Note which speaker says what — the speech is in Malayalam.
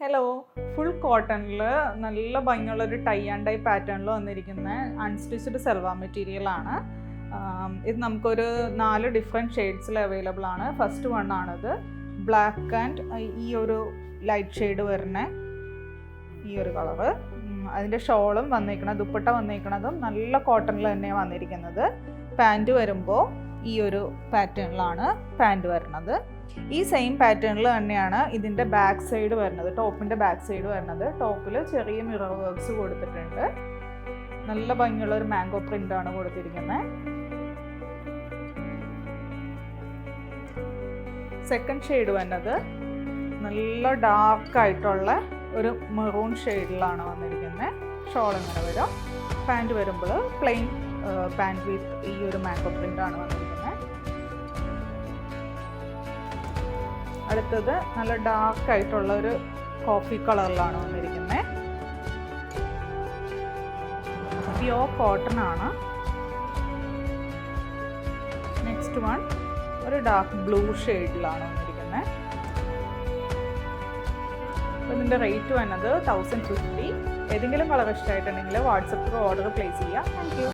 Speaker 1: ഹലോ, ഫുൾ കോട്ടണിൽ നല്ല ഭംഗിയുള്ളൊരു ടൈ ആൻഡ് ഡൈ പാറ്റേണിൽ വന്നിരിക്കുന്ന അൺസ്റ്റിച്ച്ഡ് സൽവാർ മെറ്റീരിയലാണ്. ഇത് നമുക്കൊരു 4 ഡിഫറെൻറ്റ് ഷെയ്ഡ്സിൽ അവൈലബിൾ ആണ്. ഫസ്റ്റ് വൺ ആണിത്. ബ്ലാക്ക് ആൻഡ് ഈ ഒരു ലൈറ്റ് ഷെയ്ഡ് വരുന്ന ഈ ഒരു കളറ്. അതിൻ്റെ ഷോളും വന്നിരിക്കുന്നത്, ദുപ്പട്ട വന്നിരിക്കുന്നതും നല്ല കോട്ടണിൽ തന്നെയാണ് വന്നിരിക്കുന്നത്. പാൻറ്റ് വരുമ്പോൾ ഈ ഒരു പാറ്റേണിലാണ് പാൻറ്റ് വരുന്നത്. ഈ സെയിം പാറ്റേണിൽ തന്നെയാണ് ഇതിൻ്റെ ബാക്ക് സൈഡ് വരുന്നത്, ടോപ്പിൻ്റെ ബാക്ക് സൈഡ് വരുന്നത്. ടോപ്പിൽ ചെറിയ മിറർ വർക്ക്സ് കൊടുത്തിട്ടുണ്ട്. നല്ല ഭംഗിയുള്ള ഒരു മാംഗോ പ്രിൻ്റ് ആണ് കൊടുത്തിരിക്കുന്നത്. സെക്കൻഡ് ഷെയ്ഡ് വരുന്നത് നല്ല ഡാർക്കായിട്ടുള്ള ഒരു മെറൂൺ ഷെയ്ഡിലാണ് വന്നിരിക്കുന്നത്. ഷോൾ ഇങ്ങനെ വരും. പാൻറ്റ് വരുമ്പോൾ പ്ലെയിൻ പാൻറ്റ് വിത്ത് ഈ ഒരു മാംഗോ പ്രിൻ്റ് ആണ് വന്നിരിക്കുന്നത്. അടുത്തത് നല്ല ഡാർക്കായിട്ടുള്ള ഒരു കോഫി കളറിലാണ് വന്നിരിക്കുന്നത്. പ്യോർ കോട്ടൺ ആണ്. നെക്സ്റ്റ് വൺ ഒരു ഡാർക്ക് ബ്ലൂ ഷെയ്ഡിലാണ് വന്നിരിക്കുന്നത്. അപ്പോൾ ഇതിൻ്റെ റേറ്റ് വന്നത് 1050. ഏതെങ്കിലും കളർ ഇഷ്ടമായിട്ടുണ്ടെങ്കിൽ വാട്സപ്പിൽ ഓർഡർ പ്ലേസ് ചെയ്യാം. Thank you.